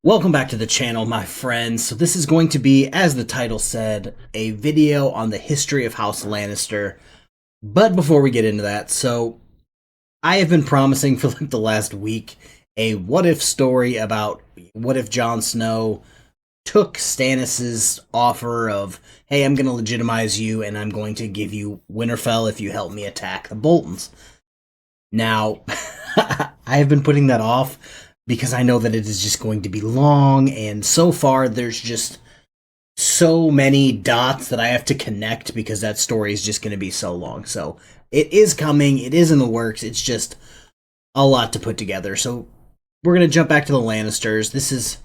Welcome back to the channel, my friends. So this is going to be, as the title said, a video on the history of House Lannister. But before we get into that, I have been promising for like the last week a what if story about what if Jon Snow took Stannis's offer of, hey, I'm going to legitimize you and I'm going to give you Winterfell if you help me attack the Boltons. Now, I have been putting that off because I know that it is just going to be long, and so far there's just so many dots that I have to connect because that story is just going to be so long. So it is coming, it is in the works, it's just a lot to put together. So we're going to jump back to the Lannisters. This is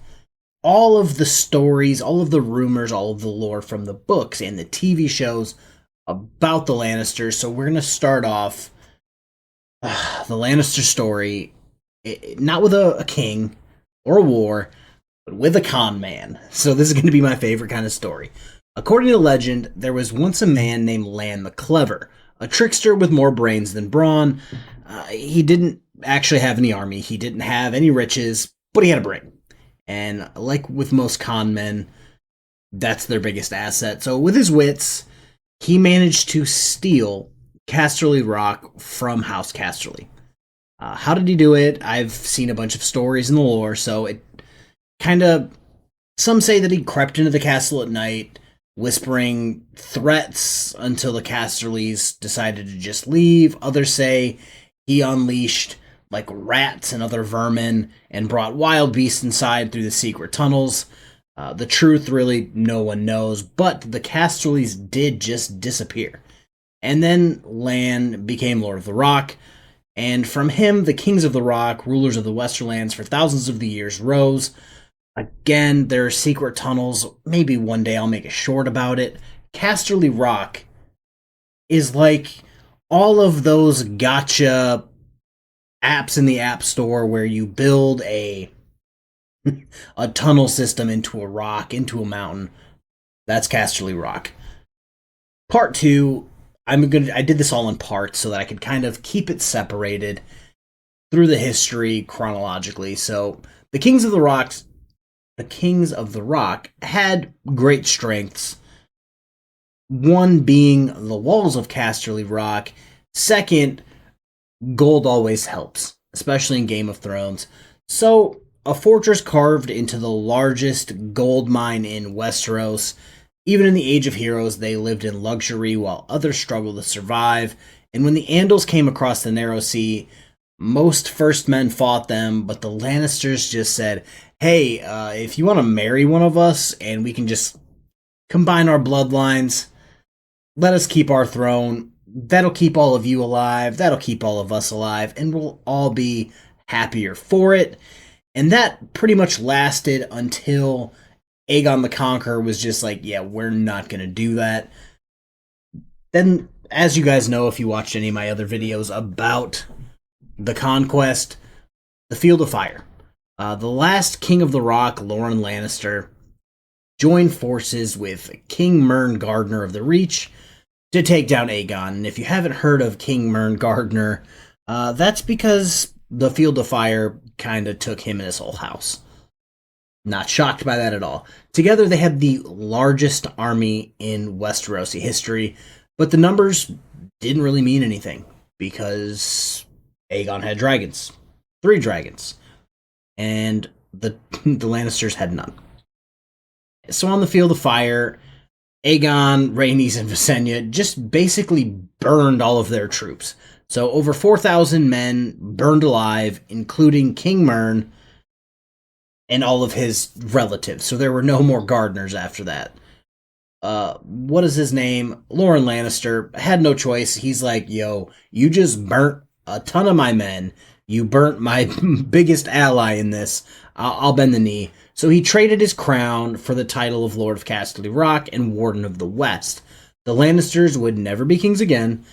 all of the stories, all of the rumors, all of the lore from the books and the TV shows about the Lannisters. So we're going to start off the Lannister story, not with a king or a war, but with a con man. So this is going to be my favorite kind of story. According to legend, there was once a man named Lan the Clever, a trickster with more brains than brawn. He didn't actually have any army, he didn't have any riches, but he had a brain. And like with most con men, that's their biggest asset. So with his wits, he managed to steal Casterly Rock from House Casterly. How did he do it? I've seen a bunch of stories in the lore, so it kind of... Some say that he crept into the castle at night, whispering threats until the Casterlys decided to just leave. Others say he unleashed like rats and other vermin and brought wild beasts inside through the secret tunnels. The truth, really, no one knows, but the Casterlys did just disappear. And then Lan became Lord of the Rock, and from him, the Kings of the Rock, rulers of the Westerlands for thousands of the years, rose. Again, there are secret tunnels. Maybe one day I'll make a short about it. Casterly Rock is like all of those gotcha apps in the App Store where you build a tunnel system into a rock, into a mountain. That's Casterly Rock. Part 2, I did this all in parts so that I could kind of keep it separated through the history chronologically. So the Kings of the Rock had great strengths. One being the walls of Casterly Rock. Second, gold always helps, especially in Game of Thrones. So a fortress carved into the largest gold mine in Westeros. Even in the Age of Heroes, they lived in luxury while others struggled to survive. And when the Andals came across the Narrow Sea, most First Men fought them, but the Lannisters just said, hey, if you want to marry one of us and we can just combine our bloodlines, let us keep our throne. That'll keep all of you alive. That'll keep all of us alive. And we'll all be happier for it. And that pretty much lasted until Aegon the Conqueror was just like, yeah, we're not going to do that. Then, as you guys know, if you watched any of my other videos about the conquest, the Field of Fire. The last King of the Rock, Loren Lannister, joined forces with King Mern Gardner of the Reach to take down Aegon. And if you haven't heard of King Mern Gardner, that's because the Field of Fire kind of took him and his whole house. Not shocked by that at all. Together, they had the largest army in Westerosi history, but the numbers didn't really mean anything because Aegon had dragons. 3 dragons. And the Lannisters had none. So on the Field of Fire, Aegon, Rhaenys, and Visenya just basically burned all of their troops. So over 4,000 men burned alive, including King Mern and all of his relatives. So there were no more Gardeners after that. What is his name? Loren Lannister had no choice. He's like, yo, you just burnt a ton of my men. You burnt my biggest ally in this. I'll bend the knee. So he traded his crown for the title of Lord of Casterly Rock and Warden of the West. The Lannisters would never be kings again,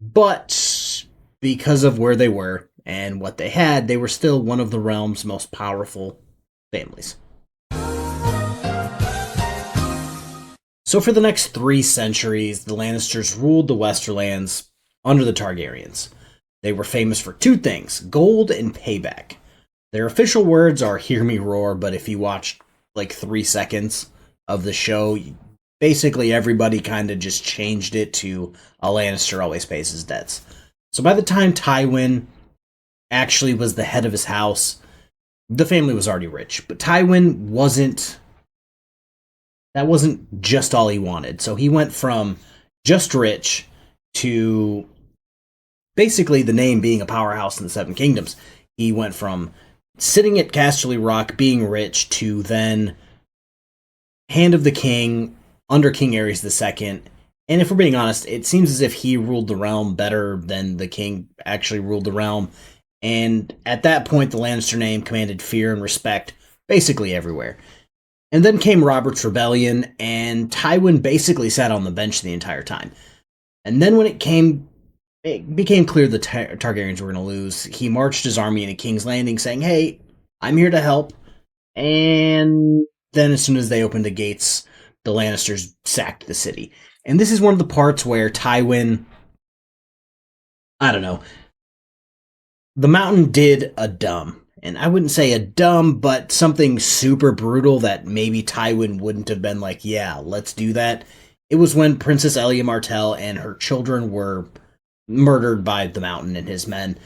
but because of where they were and what they had, they were still one of the realm's most powerful families. So for the next 3 centuries, the Lannisters ruled the Westerlands under the Targaryens. They were famous for 2 things, gold and payback. Their official words are "Hear me roar," but if you watch like 3 seconds of the show, basically everybody kind of just changed it to "A Lannister always pays his debts." So by the time Tywin actually was the head of his house, the family was already rich. But Tywin wasn't. That wasn't just all he wanted. So he went from just rich to basically the name being a powerhouse in the Seven Kingdoms. He went from sitting at Casterly Rock being rich to then Hand of the King under King Aerys II. And if we're being honest, it seems as if he ruled the realm better than the king actually ruled the realm. And at that point, the Lannister name commanded fear and respect basically everywhere. And then came Robert's Rebellion, and Tywin basically sat on the bench the entire time. And then when it became clear the Targaryens were going to lose, he marched his army into King's Landing saying, "Hey, I'm here to help." And then as soon as they opened the gates, the Lannisters sacked the city. And this is one of the parts where Tywin, I don't know, the Mountain did a dumb. And I wouldn't say a dumb, but something super brutal that maybe Tywin wouldn't have been like, yeah, let's do that. It was when Princess Elia Martell and her children were murdered by the Mountain and his men.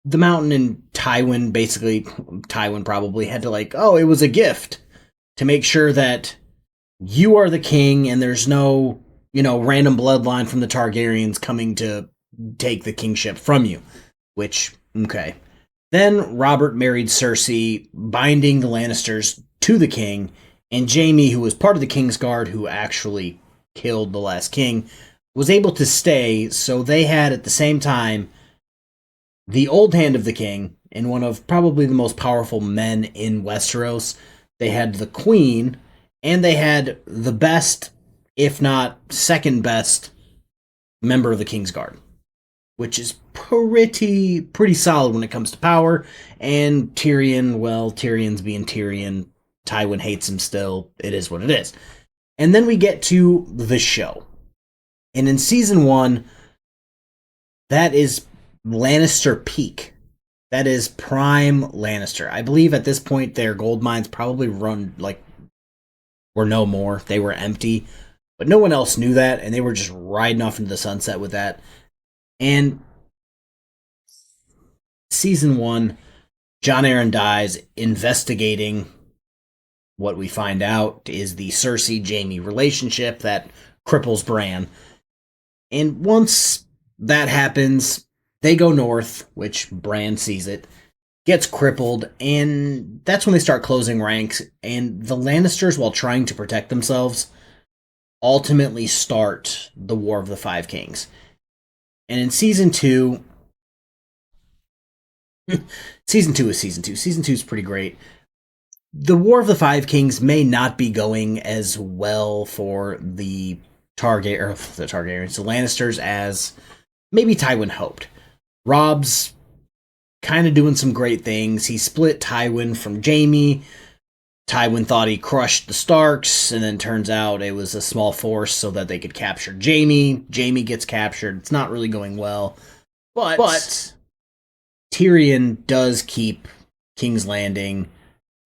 The Mountain and Tywin, basically, Tywin probably had to like, oh, it was a gift to make sure that you are the king and there's no, random bloodline from the Targaryens coming to take the kingship from you. Which, okay. Then Robert married Cersei, binding the Lannisters to the king, and Jaime, who was part of the Kingsguard, who actually killed the last king, was able to stay, so they had at the same time the old hand of the king and one of probably the most powerful men in Westeros. They had the queen, and they had the best, if not second best, member of the Kingsguard, which is pretty solid when it comes to power. And Tyrion, well, Tyrion's being Tyrion. Tywin hates him still. It is what it is. And then we get to the show. And in season 1, that is Lannister peak. That is prime Lannister. I believe at this point their gold mines probably were no more. They were empty. But no one else knew that, and they were just riding off into the sunset with that. And season 1, Jon Arryn dies investigating what we find out is the Cersei Jaime relationship that cripples Bran. And once that happens, they go north, which Bran sees it, gets crippled, and that's when they start closing ranks. And the Lannisters, while trying to protect themselves, ultimately start the War of the Five Kings. And in season 2, season 2 is season 2. Season 2 is pretty great. The War of the Five Kings may not be going as well for the Targaryens, the Lannisters, as maybe Tywin hoped. Robb's kind of doing some great things. He split Tywin from Jaime. Tywin thought he crushed the Starks, and then turns out it was a small force so that they could capture Jaime. Jaime gets captured. It's not really going well. But Tyrion does keep King's Landing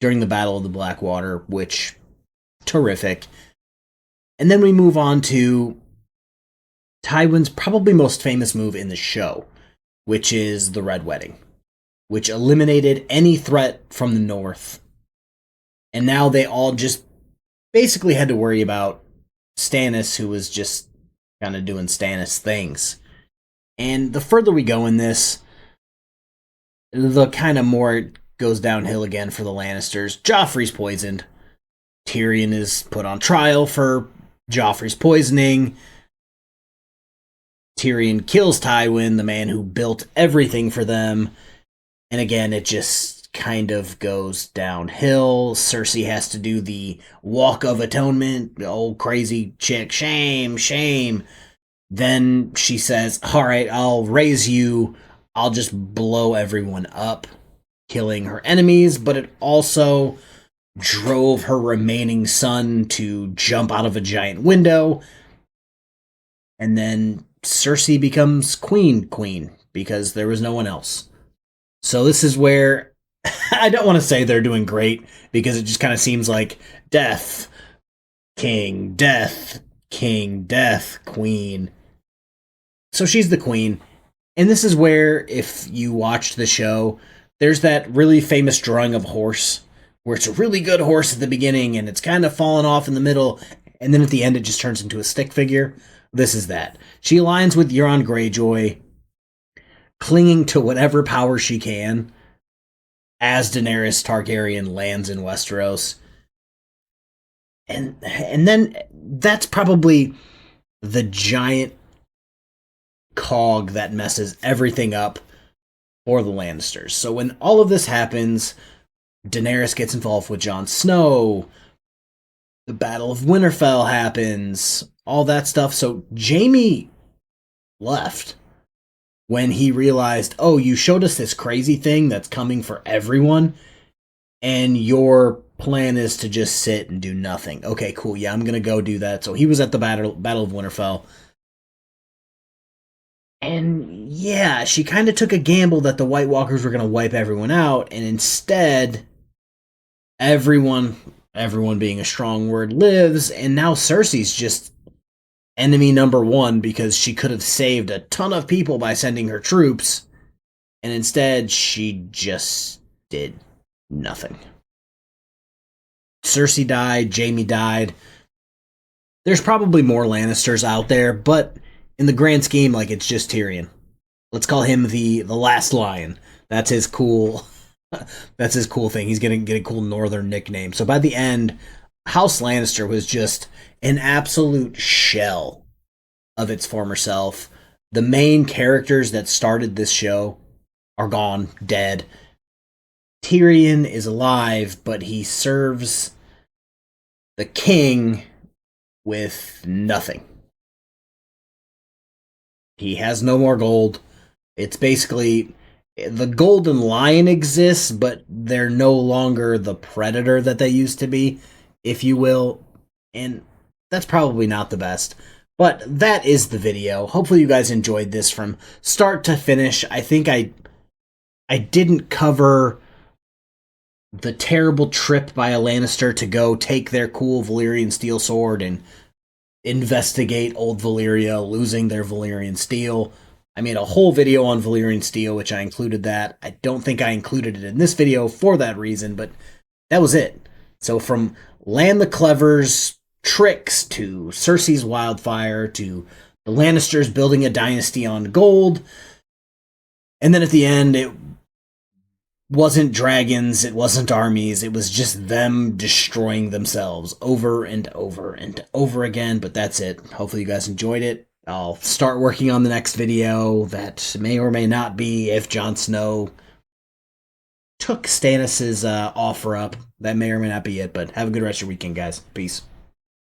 during the Battle of the Blackwater, which, terrific. And then we move on to Tywin's probably most famous move in the show, which is the Red Wedding, which eliminated any threat from the north. And now they all just basically had to worry about Stannis, who was just kind of doing Stannis things. And the further we go in this, the kind of more it goes downhill again for the Lannisters. Joffrey's poisoned. Tyrion is put on trial for Joffrey's poisoning. Tyrion kills Tywin, the man who built everything for them. And again, it just kind of goes downhill. Cersei has to do the walk of atonement. Old crazy chick, shame, shame. Then she says, all right, I'll raise you. I'll just blow everyone up, killing her enemies. But it also drove her remaining son to jump out of a giant window. And then Cersei becomes queen because there was no one else. So this is where I don't want to say they're doing great because it just kind of seems like death, king, death, king, death, queen. So she's the queen. And this is where, if you watched the show, there's that really famous drawing of a horse where it's a really good horse at the beginning and it's kind of fallen off in the middle, and then at the end it just turns into a stick figure. This is that. She aligns with Euron Greyjoy, clinging to whatever power she can as Daenerys Targaryen lands in Westeros. And then that's probably the giant cog that messes everything up for the Lannisters. So when all of this happens, Daenerys gets involved with Jon Snow, the Battle of Winterfell happens, all that stuff. So Jaime left when he realized, oh, you showed us this crazy thing that's coming for everyone, and your plan is to just sit and do nothing. Okay, cool. Yeah, I'm gonna go do that. So he was at the Battle of Winterfell. And yeah, she kind of took a gamble that the White Walkers were going to wipe everyone out, and instead, everyone being a strong word, lives, and now Cersei's just enemy number one because she could have saved a ton of people by sending her troops, and instead, she just did nothing. Cersei died, Jaime died. There's probably more Lannisters out there, but in the grand scheme, like, it's just Tyrion. Let's call him the last lion. That's his cool that's his cool thing. He's gonna get a cool northern nickname. So by the end, House Lannister was just an absolute shell of its former self. The main characters that started this show are gone, dead. Tyrion is alive, but he serves the king with nothing. He has no more gold. It's basically the Golden Lion exists, but they're no longer the predator that they used to be, if you will. And that's probably not the best. But that is the video. Hopefully you guys enjoyed this from start to finish. I think I didn't cover the terrible trip by a Lannister to go take their cool Valyrian steel sword and investigate old Valyria losing their Valyrian steel. I made a whole video on Valyrian steel, which I included that. I don't think I included it in this video for that reason, but that was it. So from Land the Clever's tricks to Cersei's wildfire to the Lannisters building a dynasty on gold, and then at the end it wasn't dragons, it wasn't armies, it was just them destroying themselves over and over and over again. But that's it. Hopefully you guys enjoyed it. I'll start working on the next video that may or may not be if Jon Snow took Stannis' offer up. That may or may not be it, but have a good rest of your weekend, guys. Peace.